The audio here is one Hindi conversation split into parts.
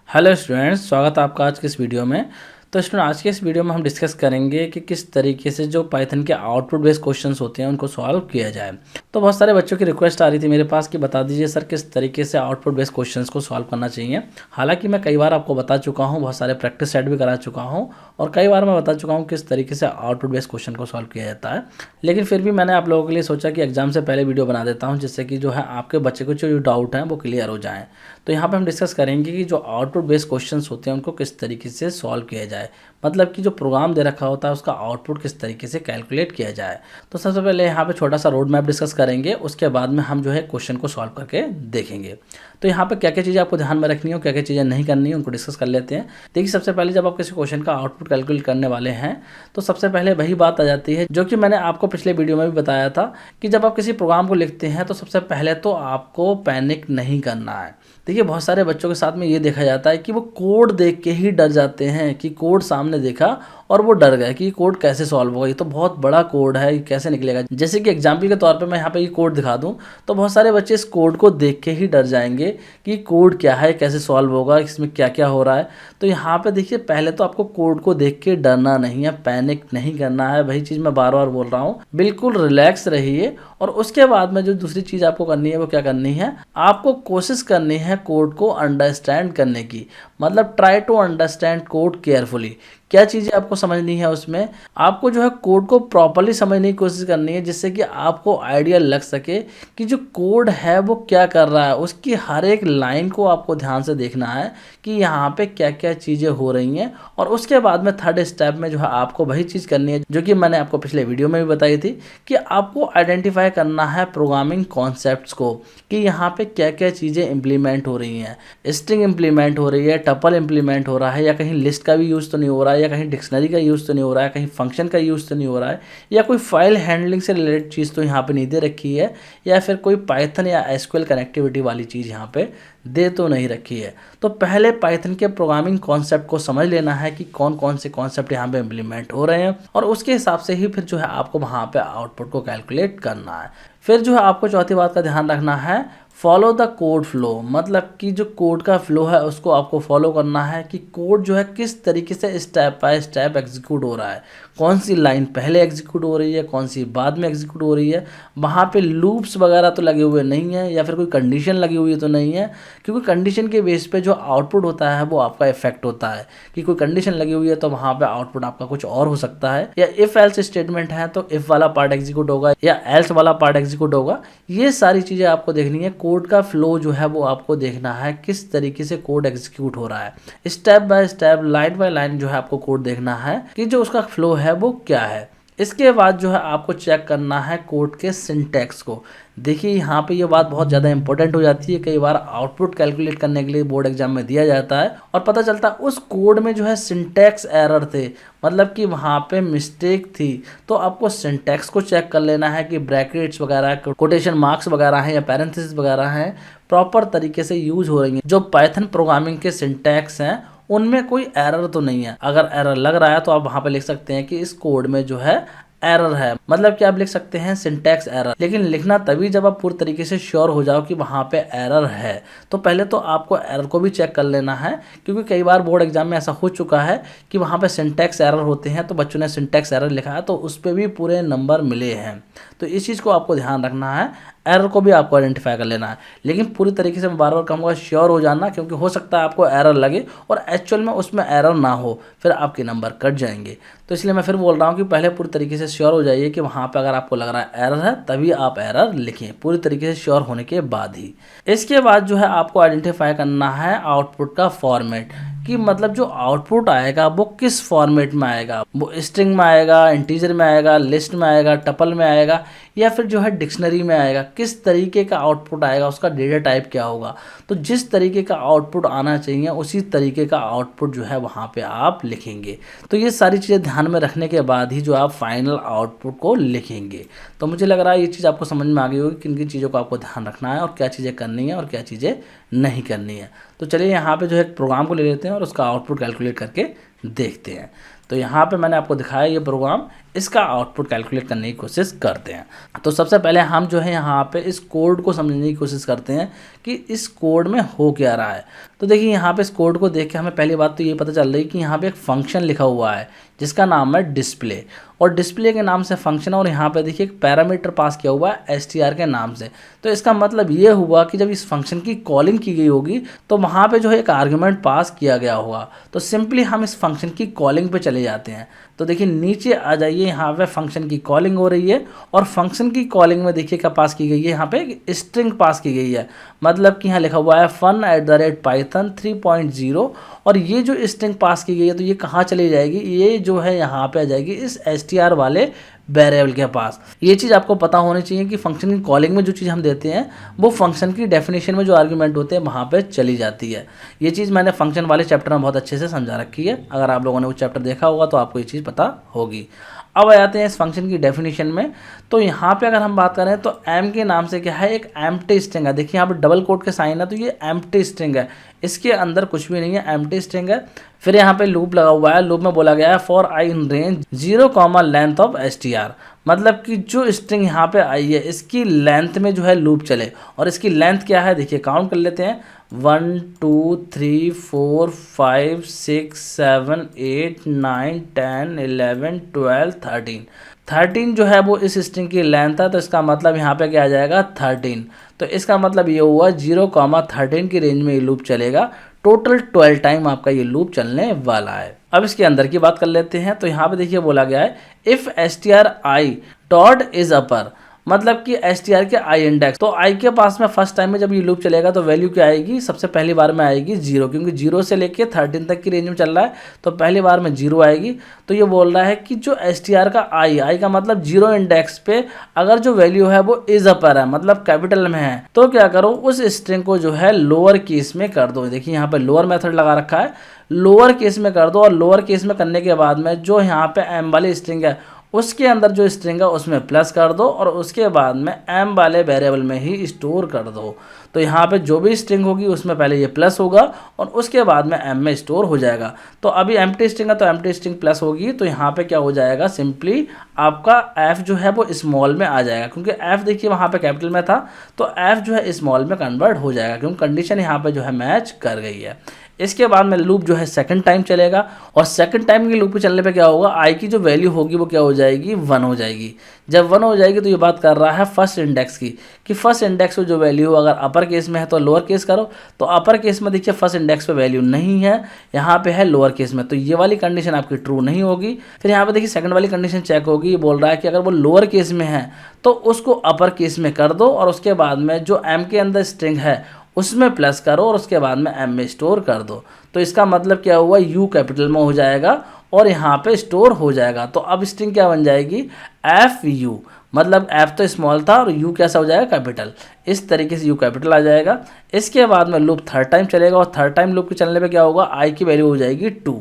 हेलो स्टूडेंट्स, स्वागत है आपका आज के इस वीडियो में। तो स्टूडेंट, आज के इस वीडियो में हम डिस्कस करेंगे कि किस तरीके से जो पाइथन के आउटपुट बेस्ड क्वेश्चंस होते हैं उनको सॉल्व किया जाए। तो बहुत सारे बच्चों की रिक्वेस्ट आ रही थी मेरे पास कि बता दीजिए सर किस तरीके से आउटपुट बेस्ड क्वेश्चंस को सॉल्व करना चाहिए। हालांकि मैं कई बार आपको बता चुका हूँ, बहुत सारे प्रैक्टिस सेट भी करा चुका हूँ और कई बार मैं बता चुका हूँ किस तरीके से आउटपुट बेस्ड क्वेश्चन को सॉल्व किया जाता है। लेकिन फिर भी मैंने आप लोगों के लिए सोचा कि एग्जाम से पहले वीडियो बना देता हूँ, जिससे कि जो है आपके बच्चे को जो डाउट हैं वो क्लियर हो जाएँ। तो यहाँ पे हम डिस्कस करेंगे कि जो आउटपुट बेस्ड क्वेश्चंस होते हैं उनको किस तरीके से सॉल्व किया जाए, मतलब कि जो प्रोग्राम दे रखा होता है उसका आउटपुट किस तरीके से कैलकुलेट किया जाए। तो सबसे पहले यहाँ पे छोटा सा रोड मैप डिस्कस करेंगे, उसके बाद में हम जो है क्वेश्चन को सॉल्व करके देखेंगे। तो यहाँ पे क्या क्या चीज़ें आपको ध्यान में रखनी हो, क्या क्या चीज़ें नहीं करनी है, उनको डिस्कस कर लेते हैं। देखिए, सबसे पहले जब आप किसी क्वेश्चन का आउटपुट कैलकुलेट करने वाले हैं तो सबसे पहले वही बात आ जाती है जो कि मैंने आपको पिछले वीडियो में भी बताया था कि जब आप किसी प्रोग्राम को लिखते हैं तो सबसे पहले तो आपको पैनिक नहीं करना है। देखिए, बहुत सारे बच्चों के साथ में ये देखा जाता है कि वो कोड देख के ही डर जाते हैं कि कोड सामने देखा और वो डर गए कि ये कोड कैसे सॉल्व होगा, ये तो बहुत बड़ा कोड है, ये कैसे निकलेगा। जैसे कि एग्जाम्पल के तौर पे मैं यहाँ पे ये कोड दिखा दूँ तो बहुत सारे बच्चे इस कोड को देख के ही डर जाएंगे कि कोड क्या है, कैसे सॉल्व होगा, इसमें क्या क्या हो रहा है। तो यहाँ पे देखिए, पहले तो आपको कोड को देख के डरना नहीं है, पैनिक नहीं करना है। वही चीज़ मैं बार बार बोल रहा हूँ, बिल्कुल रिलैक्स रहिए। और उसके बाद में जो दूसरी चीज़ आपको करनी है वो क्या करनी है, आपको कोशिश करनी है कोड को अंडरस्टैंड करने की, मतलब try to understand code carefully. क्या चीज़ें आपको समझनी है उसमें, आपको जो है कोड को प्रॉपरली समझने की कोशिश करनी है, जिससे कि आपको आइडिया लग सके कि जो कोड है वो क्या कर रहा है। उसकी हर एक लाइन को आपको ध्यान से देखना है कि यहाँ पे क्या क्या चीज़ें हो रही हैं। और उसके बाद में थर्ड स्टेप में जो है आपको वही चीज़ करनी है जो कि मैंने आपको पिछले वीडियो में भी बताई थी कि आपको आइडेंटिफाई करना है प्रोग्रामिंग कॉन्सेप्ट्स को कि यहाँ पे क्या क्या चीज़ें इंप्लीमेंट हो रही हैं। स्ट्रिंग इंप्लीमेंट हो रही है, टपल इंप्लीमेंट हो रहा है, या कहीं लिस्ट का भी यूज़ तो नहीं हो रहा है, या कहीं डिक्शनरी का यूज़ तो नहीं हो रहा है, कहीं फंक्शन का यूज़ तो नहीं हो रहा है, या कोई फाइल हैंडलिंग से रिलेटेड चीज़ तो यहाँ पे नहीं दे रखी है, या फिर कोई पाइथन या एसक्यूएल कनेक्टिविटी वाली चीज़ यहाँ पे दे तो नहीं रखी है। तो पहले पाइथन के प्रोग्रामिंग कॉन्सेप्ट को समझ लेना है कि कौन कौन से कॉन्सेप्ट यहाँ पे इम्प्लीमेंट हो रहे हैं, और उसके हिसाब से ही फिर जो है आपको वहाँ पे आउटपुट को कैलकुलेट करना है। फिर जो है आपको चौथी बात का ध्यान रखना है, फॉलो द कोड फ्लो, मतलब कि जो कोड का फ्लो है उसको आपको फॉलो करना है कि कोड जो है किस तरीके से स्टेप बाय स्टेप एग्जीक्यूट हो रहा है, कौन सी लाइन पहले एग्जीक्यूट हो रही है, कौन सी बाद में एग्जीक्यूट हो रही है। वहाँ पे लूप्स वगैरह तो लगे हुए नहीं है, या फिर कोई कंडीशन लगी हुई तो नहीं है, क्योंकि कंडीशन के बेस पे जो आउटपुट होता है वो आपका इफेक्ट होता है। कि कोई कंडीशन लगी हुई है तो वहाँ पे आउटपुट आपका कुछ और हो सकता है, या इफ एल्स स्टेटमेंट है तो इफ वाला पार्ट एग्जीक्यूट होगा या एल्स वाला पार्ट एग्जीक्यूट होगा। ये सारी चीज़ें आपको देखनी है। कोड का फ्लो जो है वो आपको देखना है, किस तरीके से कोड एग्जीक्यूट हो रहा है, step by step, line by line जो है आपको कोड देखना है कि जो उसका फ्लो है वो क्या है। इसके बाद जो है आपको चेक करना है कोड के सिंटैक्स को। देखिए, यहाँ पे ये बात बहुत ज़्यादा इंपॉर्टेंट हो जाती है। कई बार आउटपुट कैलकुलेट करने के लिए बोर्ड एग्जाम में दिया जाता है और पता चलता है उस कोड में जो है सिंटैक्स एरर थे, मतलब कि वहाँ पे मिस्टेक थी। तो आपको सिंटैक्स को चेक कर लेना है कि ब्रैकेट्स वगैरह, कोटेशन मार्क्स वगैरह हैं या पैरेंथेसिस वगैरह हैं, प्रॉपर तरीके से यूज हो रही हैं। जो पाइथन प्रोग्रामिंग के सिंटैक्स हैं उनमें कोई एरर तो नहीं है। अगर एरर लग रहा है तो आप वहाँ पे लिख सकते हैं कि इस कोड में जो है एरर है, मतलब कि आप लिख सकते हैं सिंटैक्स एरर। लेकिन लिखना तभी जब आप पूरी तरीके से श्योर हो जाओ कि वहाँ पे एरर है। तो पहले तो आपको एरर को भी चेक कर लेना है, क्योंकि कई बार बोर्ड एग्जाम में ऐसा हो चुका है कि वहाँ पे सिंटैक्स एरर होते हैं तो बच्चों ने सिंटैक्स एरर लिखा है तो उस पर भी पूरे नंबर मिले हैं। तो इस चीज़ को आपको ध्यान रखना है, एरर को भी आपको आइडेंटिफाई कर लेना है। लेकिन पूरी तरीके से मैं बार बार कहूँगा श्योर हो जाना, क्योंकि हो सकता है आपको एरर लगे और एक्चुअल में उसमें एरर ना हो, फिर आपके नंबर कट जाएंगे। तो इसलिए मैं फिर बोल रहा हूँ कि पहले पूरी तरीके से श्योर हो जाइए कि वहाँ पे अगर आपको लग रहा है एरर है तभी आप एरर लिखें, पूरी तरीके से श्योर होने के बाद ही। इसके बाद जो है आपको आइडेंटिफाई करना है आउटपुट का फॉर्मेट, कि मतलब जो आउटपुट आएगा वो किस फॉर्मेट में आएगा, वो स्ट्रिंग में आएगा, इंटीजर में आएगा, लिस्ट में आएगा, टपल में आएगा, या फिर जो है डिक्शनरी में आएगा। किस तरीके का आउटपुट आएगा, उसका डेटा टाइप क्या होगा। तो जिस तरीके का आउटपुट आना चाहिए उसी तरीके का आउटपुट जो है वहाँ पे आप लिखेंगे। तो ये सारी चीज़ें ध्यान में रखने के बाद ही जो आप फाइनल आउटपुट को लिखेंगे। तो मुझे लग रहा है ये चीज़ आपको समझ में आ गई होगी किन किन चीज़ों को आपको ध्यान रखना है और क्या चीज़ें करनी है और क्या चीज़ें नहीं करनी है। तो चलिए यहाँ पे जो है एक प्रोग्राम को ले लेते हैं और उसका आउटपुट कैलकुलेट करके देखते हैं। तो यहाँ पे मैंने आपको दिखाया ये प्रोग्राम, इसका आउटपुट कैलकुलेट करने की कोशिश करते हैं। तो सबसे पहले हम जो है यहाँ पे इस कोड को समझने की कोशिश करते हैं कि इस कोड में हो क्या रहा है। तो देखिए यहाँ पे इस कोड को देख के हमें पहली बात तो ये पता चल रही है कि यहाँ पे एक फंक्शन लिखा हुआ है जिसका नाम है डिस्प्ले, और डिस्प्ले के नाम से फंक्शन है, और यहाँ पे देखिए एक पैरामीटर पास किया हुआ है str के नाम से। तो इसका मतलब ये हुआ कि जब इस फंक्शन की कॉलिंग की गई होगी तो वहाँ पे जो है एक आर्गुमेंट पास किया गया होगा। तो सिंपली हम इस फंक्शन की कॉलिंग पे चले जाते हैं। तो देखिए नीचे आ जाइए, यहाँ पे फंक्शन की कॉलिंग हो रही है, और फंक्शन की कॉलिंग में देखिए क्या पास की गई है, यहाँ पे एक स्ट्रिंग पास की गई है। मतलब कि यहाँ लिखा हुआ है fun@python 3.0, और ये जो स्ट्रिंग पास की गई है तो ये कहाँ चली जाएगी, ये जो है यहाँ पे आ जाएगी इस str वाले वेरिएबल के पास। ये चीज़ आपको पता होनी चाहिए कि फंक्शन की कॉलिंग में जो चीज़ हम देते हैं वो फंक्शन की डेफिनेशन में जो आर्गुमेंट होते हैं वहाँ पे चली जाती है। ये चीज़ मैंने फंक्शन वाले चैप्टर में बहुत अच्छे से समझा रखी है, अगर आप लोगों ने वो चैप्टर देखा होगा तो आपको ये चीज़ पता होगी। अब आ जाते हैं इस फंक्शन की डेफिनेशन में। तो यहाँ पे अगर हम बात करें तो एम के नाम से क्या है, एक एम्प्टी स्ट्रिंग है। देखिए यहाँ पे डबल कोट के साइन है, तो ये एम्प्टी स्ट्रिंग है, इसके अंदर कुछ भी नहीं है, एम्प्टी स्ट्रिंग है। फिर यहाँ पे लूप लगा हुआ है, लूप में बोला गया है for I in range 0, length of str, मतलब कि जो स्ट्रिंग यहाँ पे आई है इसकी लेंथ में जो है लूप चले। और इसकी लेंथ क्या है, देखिए काउंट कर लेते हैं, 1 2 3 4 5 6 7 8 9 10 11 12 13 जो है वो इस स्ट्रिंग की लेंथ है। तो इसका मतलब यहाँ पे क्या आ जाएगा, 13। तो इसका मतलब ये हुआ 0, 13 की रेंज में ये लूप चलेगा। टोटल 12 टाइम आपका ये लूप चलने वाला है। अब इसके अंदर की बात कर लेते हैं। तो यहाँ पे देखिए बोला गया है if str i dot is upper, मतलब कि str के i इंडेक्स, तो i के पास में फर्स्ट टाइम में जब ये लूप चलेगा तो वैल्यू क्या आएगी, सबसे पहली बार में आएगी 0, क्योंकि 0 से लेके 13 तक की रेंज में चल रहा है तो पहली बार में 0 आएगी। तो ये बोल रहा है कि जो str का i का मतलब 0 इंडेक्स पे अगर जो वैल्यू है वो इज अपर है, मतलब कैपिटल में है, तो क्या करो उस स्ट्रिंग को जो है लोअर केस में कर दो। देखिए यहाँ पे लोअर मेथड लगा रखा है, लोअर केस में कर दो, और लोअर केस में करने के बाद में जो यहाँ पे m वाली स्ट्रिंग है उसके अंदर जो स्ट्रिंग है उसमें प्लस कर दो, और उसके बाद में m वाले वेरिएबल में ही स्टोर कर दो। तो यहाँ पे जो भी स्ट्रिंग होगी उसमें पहले ये प्लस होगा और उसके बाद में m में स्टोर हो जाएगा। तो अभी एम्प्टी स्ट्रिंग है तो एम्प्टी स्ट्रिंग प्लस होगी, तो यहाँ पे क्या हो जाएगा, सिंपली आपका f जो है वो स्मॉल में आ जाएगा, क्योंकि f देखिए वहाँ पे कैपिटल में था तो f जो है स्मॉल में कन्वर्ट हो जाएगा, क्योंकि कंडीशन यहाँ पे जो है मैच कर गई है। इसके बाद में लूप जो है सेकंड टाइम चलेगा, और सेकंड टाइम के लूप पे चलने पे क्या होगा, आई की जो वैल्यू होगी वो क्या हो जाएगी, 1 हो जाएगी। जब 1 हो जाएगी तो ये बात कर रहा है फर्स्ट इंडेक्स की, कि फर्स्ट इंडेक्स पे जो वैल्यू अगर अपर केस में है तो लोअर केस करो। तो अपर केस में देखिए फर्स्ट इंडेक्स पे वैल्यू नहीं है, यहाँ पे है लोअर केस में, तो ये वाली कंडीशन आपकी ट्रू नहीं होगी। फिर यहाँ पे देखिए सेकंड वाली कंडीशन चेक होगी, ये बोल रहा है कि अगर वो लोअर केस में है तो उसको अपर केस में कर दो, और उसके बाद में जो एम के अंदर स्ट्रिंग है उसमें प्लस करो, और उसके बाद में एम में स्टोर कर दो। तो इसका मतलब क्या हुआ, यू कैपिटल में हो जाएगा और यहाँ पे स्टोर हो जाएगा। तो अब स्ट्रिंग क्या बन जाएगी, एफ यू, मतलब एफ तो स्मॉल था और यू कैसा हो जाएगा, कैपिटल। इस तरीके से यू कैपिटल आ जाएगा। इसके बाद में लूप थर्ड टाइम चलेगा, और थर्ड टाइम लूप के चलने पे क्या होगा, आई की वैल्यू हो जाएगी 2।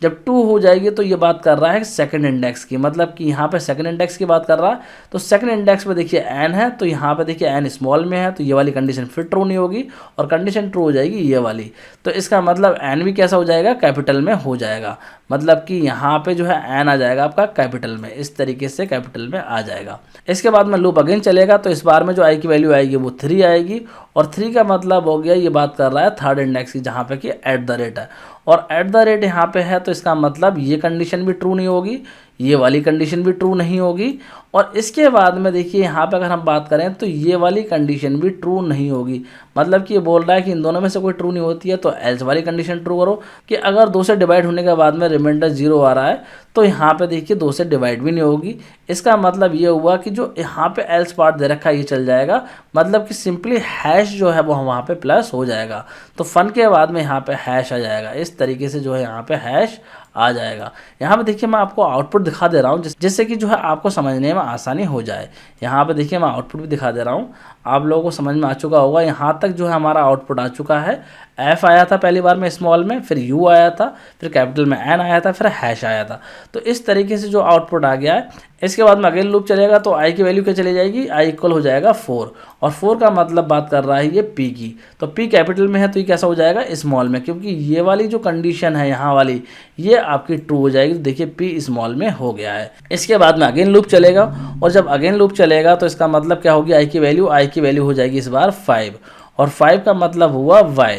जब 2 हो जाएगी तो ये बात कर रहा है सेकंड इंडेक्स की, मतलब कि यहाँ पे सेकंड इंडेक्स की बात कर रहा है। तो सेकंड इंडेक्स पे देखिए एन है, तो यहाँ पे देखिए एन स्मॉल में है, तो ये वाली कंडीशन फिर ट्रू नहीं होगी, और कंडीशन ट्रू हो जाएगी ये वाली। तो इसका मतलब एन भी कैसा हो जाएगा, कैपिटल में हो जाएगा, मतलब कि यहाँ पे जो है एन आ जाएगा आपका कैपिटल में, इस तरीके से कैपिटल में आ जाएगा। इसके बाद में लूप अगेन चलेगा, तो इस बार में जो आई की वैल्यू आएगी वो 3 आएगी, और 3 का मतलब हो गया, ये बात कर रहा है थर्ड इंडेक्स की, जहाँ पे कि @ है, और @ यहाँ पे है, तो इसका मतलब ये कंडीशन भी ट्रू नहीं होगी, ये वाली कंडीशन भी ट्रू नहीं होगी। और इसके बाद में देखिए यहाँ पे अगर हम बात करें तो ये वाली कंडीशन भी ट्रू नहीं होगी, मतलब कि ये बोल रहा है कि इन दोनों में से कोई ट्रू नहीं होती है, तो एल्स वाली कंडीशन ट्रू करो, कि अगर 2 से डिवाइड होने के बाद में रिमाइंडर 0 आ रहा है तो यहाँ पे देखिए 2 से डिवाइड भी नहीं होगी। इसका मतलब ये हुआ कि जो यहाँ पे एल्स पार्ट दे रखा है ये चल जाएगा, मतलब कि सिंपली हैश जो है वो वहाँ पे प्लस हो जाएगा, तो फन के बाद में यहाँ पे हैश आ जाएगा। इस तरीके से जो है यहाँ पे हैश आ जाएगा। यहाँ पे देखिए मैं आपको आउटपुट दिखा दे रहा हूँ जिससे कि जो है आपको समझने में आसानी हो जाए। यहाँ पे देखिए मैं आउटपुट भी दिखा दे रहा हूँ, आप लोगों को समझ में आ चुका होगा। यहाँ तक जो है हमारा आउटपुट आ चुका है। एफ आया था पहली बार में स्मॉल में, फिर यू आया था, फिर कैपिटल में एन आया था, फिर हैश आया था। तो इस तरीके से जो आउटपुट आ गया है। इसके बाद में अगेन लूप चलेगा, तो आई की वैल्यू क्या चली जाएगी, आई इक्वल हो जाएगा 4, और 4 का मतलब बात कर रहा है ये पी की, तो पी कैपिटल में है तो ये कैसा हो जाएगा, स्मॉल में, क्योंकि ये वाली जो कंडीशन है यहाँ वाली ये आपकी ट्रू हो जाएगी। तो देखिए पी स्मॉल में हो गया है। इसके बाद में अगेन लूप चलेगा और जब अगेन लूप चलेगा तो इसका मतलब क्या होगी, आई की वैल्यू हो जाएगी इस बार 5 और 5 का मतलब हुआ y।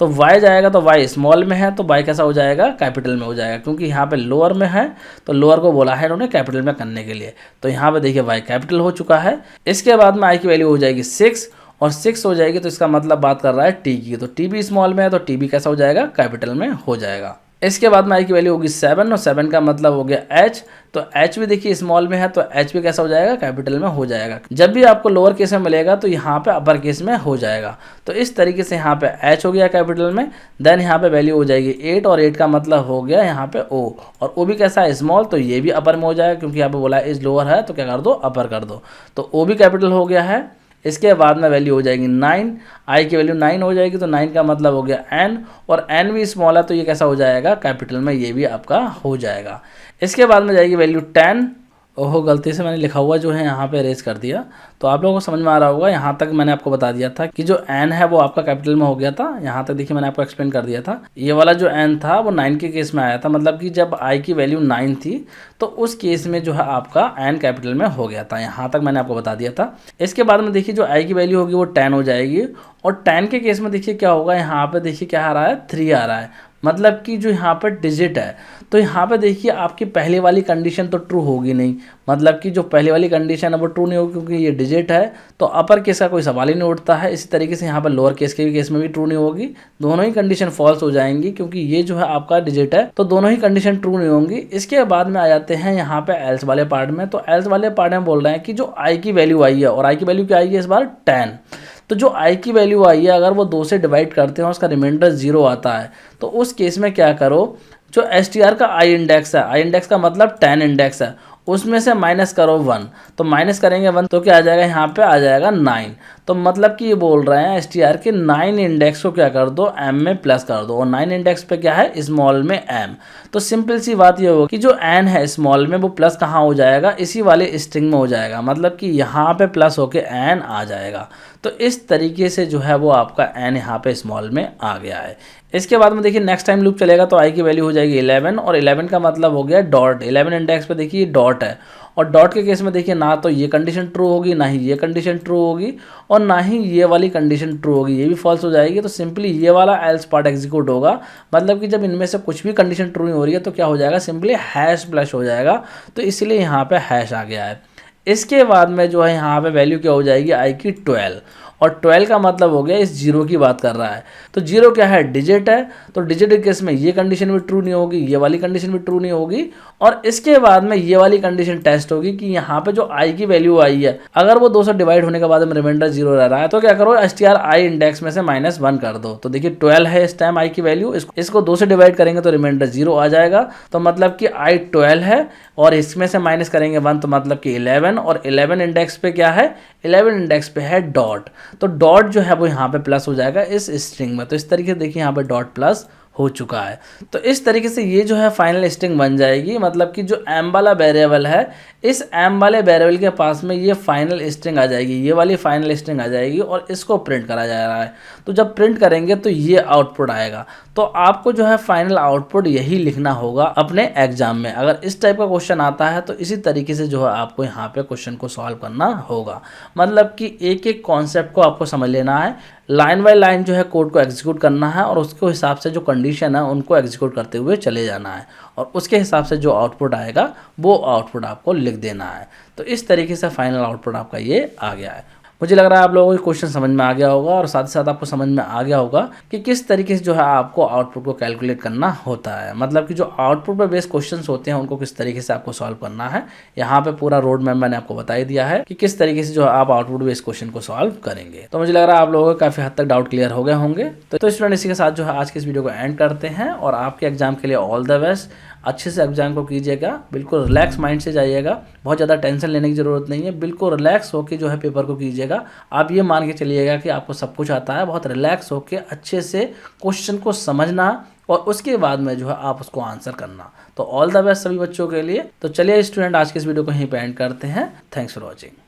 तो y जाएगा तो y स्मॉल में है तो y कैसा हो जाएगा, कैपिटल में हो जाएगा, क्योंकि यहाँ पे लोअर में है तो लोअर को बोला है इन्होंने कैपिटल में करने के लिए। तो यहाँ पे देखिए y कैपिटल हो चुका है। इसके बाद में i की वैल्यू हो जाएगी 6 और 6 हो जाएगी तो इसका मतलब बात कर रहा है t की, तो t भी स्मॉल में है तो t भी कैसा हो जाएगा, कैपिटल में हो जाएगा। इसके बाद में i की वैल्यू होगी 7 और 7 का मतलब हो गया h, तो h भी देखिए स्मॉल में है तो h भी कैसा हो जाएगा, कैपिटल में हो जाएगा। जब भी आपको लोअर केस में मिलेगा तो यहाँ पे अपर केस में हो जाएगा। तो इस तरीके से यहाँ पे h हो गया कैपिटल में, देन यहाँ पे वैल्यू हो जाएगी 8 और 8 का मतलब हो गया यहाँ पे o, और o भी कैसा है, स्मॉल, तो ये भी अपर में हो जाएगा क्योंकि यहाँ पे बोला है इज लोअर है तो क्या कर दो, अपर कर दो। तो o भी कैपिटल हो गया है। इसके बाद में वैल्यू हो जाएगी 9, आई की वैल्यू 9 हो जाएगी तो 9 का मतलब हो गया n, और n भी स्मॉल है तो ये कैसा हो जाएगा, कैपिटल में, ये भी आपका हो जाएगा। इसके बाद में जाएगी वैल्यू 10। ओहो, गलती से मैंने लिखा हुआ जो है यहाँ पे अरेज कर दिया, तो आप लोगों को समझ में आ रहा होगा। यहाँ तक मैंने आपको बता दिया था कि जो n है वो आपका कैपिटल में हो गया था। यहाँ तक देखिए मैंने आपको एक्सप्लेन कर दिया था। ये वाला जो n था वो 9 के केस में आया था, मतलब कि जब i की वैल्यू 9 थी तो उस केस में जो है आपका n कैपिटल में हो गया था। यहाँ तक मैंने आपको बता दिया था। इसके बाद में देखिए जो i की वैल्यू होगी वो 10 हो जाएगी, और 10 के केस में देखिए क्या होगा, यहाँ पे देखिए क्या आ रहा है, 3 आ रहा है, मतलब कि जो यहाँ पर डिजिट है तो यहाँ पे देखिए आपकी पहले वाली कंडीशन तो ट्रू होगी नहीं, मतलब कि जो पहले वाली कंडीशन है वो ट्रू नहीं होगी क्योंकि ये डिजिट है, तो अपर केस का कोई सवाल ही नहीं उठता है। इसी तरीके से यहाँ पर लोअर केस के भी केस में भी ट्रू नहीं होगी, दोनों ही कंडीशन फॉल्स हो जाएंगी क्योंकि ये जो है आपका डिजिट है, तो दोनों ही कंडीशन ट्रू नहीं होंगी। इसके बाद में आ जाते हैं यहाँ पे एल्स वाले पार्ट में। तो एल्स वाले पार्ट में बोल रहे हैं कि जो आई की वैल्यू आई है, और आई की वैल्यू क्या आई है इस बार 10, तो जो i की वैल्यू आई है अगर वो 2 से डिवाइड करते हैं और उसका रिमाइंडर 0 आता है तो उस केस में क्या करो, जो str का i इंडेक्स है, i इंडेक्स का मतलब 10 इंडेक्स है, उसमें से माइनस करो 1, तो माइनस करेंगे 1 तो क्या आ जाएगा, यहाँ पे आ जाएगा 9। तो मतलब कि ये बोल रहे हैं str के 9 इंडेक्स को क्या कर दो, m में प्लस कर दो, और 9 इंडेक्स पे क्या है, स्मॉल में m। तो सिंपल सी बात ये होगी कि जो n है स्मॉल में वो प्लस कहाँ हो जाएगा, इसी वाले स्ट्रिंग में हो जाएगा, मतलब कि यहाँ पे प्लस होके n आ जाएगा। तो इस तरीके से जो है वो आपका n यहाँ पे स्मॉल में आ गया है। इसके बाद में देखिए नेक्स्ट टाइम लूप चलेगा तो i की वैल्यू हो जाएगी 11, और 11 का मतलब हो गया डॉट, 11 इंडेक्स पे देखिए डॉट है, और डॉट के केस में देखिए ना तो ये कंडीशन ट्रू होगी, ना ही ये कंडीशन ट्रू होगी, और ना ही ये वाली कंडीशन ट्रू होगी, ये भी फॉल्स हो जाएगी। तो सिंपली ये वाला एल्स पार्ट एग्जीक्यूट होगा, मतलब कि जब इनमें से कुछ भी कंडीशन ट्रू नहीं हो रही है तो क्या हो जाएगा, सिंपली हैश फ्लश हो जाएगा, तो इसलिए यहाँ पे हैश आ गया है। इसके बाद में जो है यहाँ पे वैल्यू क्या हो जाएगी, आई की 12, और 12 का मतलब हो गया इस जीरो की बात कर रहा है, तो जीरो क्या है, डिजिट है, तो डिजिट के केस में ये कंडीशन भी ट्रू नहीं होगी, ये वाली कंडीशन भी ट्रू नहीं होगी, और इसके बाद में ये वाली कंडीशन टेस्ट होगी कि यहाँ पे जो i की वैल्यू आई है अगर वो 2 से डिवाइड होने के बाद में रिमाइंडर 0 रह रहा है तो क्या करो, str i इंडेक्स में से -1 कर दो। तो देखिए 12 है इस टाइम i की वैल्यू, इसको 2 से डिवाइड करेंगे तो रिमाइंडर 0 आ जाएगा, तो मतलब कि i 12 है, और इसमें से माइनस करेंगे 1 तो मतलब कि 11, और 11 इंडेक्स पे क्या है, 11 इंडेक्स पे है डॉट, तो डॉट जो है वो यहाँ पे प्लस हो जाएगा इस स्ट्रिंग में। तो इस तरीके से देखिए यहाँ पे डॉट प्लस हो चुका है। तो इस तरीके से ये जो है फाइनल स्ट्रिंग बन जाएगी, मतलब कि जो m वाला वेरिएबल है इस m वाले वेरिएबल के पास में ये फाइनल स्ट्रिंग आ जाएगी, ये वाली फाइनल स्ट्रिंग आ जाएगी, और इसको प्रिंट करा जा रहा है। तो जब प्रिंट करेंगे तो ये आउटपुट आएगा। तो आपको जो है फाइनल आउटपुट यही लिखना होगा अपने एग्जाम में। अगर इस टाइप का क्वेश्चन आता है तो इसी तरीके से जो है आपको यहाँ पे क्वेश्चन को सॉल्व करना होगा, मतलब कि एक एक कॉन्सेप्ट को आपको समझ लेना है, लाइन बाय लाइन जो है कोड को एग्जीक्यूट करना है, और उसके हिसाब से जो कंडीशन है उनको एग्जीक्यूट करते हुए चले जाना है, और उसके हिसाब से जो आउटपुट आएगा वो आउटपुट आपको लिख देना है। तो इस तरीके से फाइनल आउटपुट आपका ये आ गया है। मुझे लग रहा है आप लोगों को क्वेश्चन समझ में आ गया होगा, और साथ ही साथ आपको समझ में आ गया होगा कि किस तरीके से जो है आपको आउटपुट को कैलकुलेट करना होता है, मतलब कि जो आउटपुट पर बेस्ड क्वेश्चंस होते हैं उनको किस तरीके से आपको सॉल्व करना है। यहाँ पे पूरा रोड मैप मैंने आपको बता ही दिया है कि किस तरीके से जो है आप आउटपुट बेस्ड क्वेश्चन को सॉल्व करेंगे। तो मुझे लग रहा है आप लोगों को काफी हद तक डाउट क्लियर हो गए होंगे। तो स्टूडेंट इसी के साथ जो है आज के इस वीडियो को एंड करते हैं, और आपके एग्जाम के लिए ऑल द बेस्ट। अच्छे से एग्जाम को कीजिएगा, बिल्कुल रिलैक्स माइंड से जाइएगा, बहुत ज़्यादा टेंशन लेने की ज़रूरत नहीं है, बिल्कुल रिलैक्स होकर जो है पेपर को कीजिएगा। आप ये मान के चलिएगा कि आपको सब कुछ आता है, बहुत रिलैक्स होकर अच्छे से क्वेश्चन को समझना और उसके बाद में जो है आप उसको आंसर करना। तो ऑल द बेस्ट सभी बच्चों के लिए। तो चलिए स्टूडेंट आज के इस वीडियो को यहीं पे एंड करते हैं। Thanks for watching.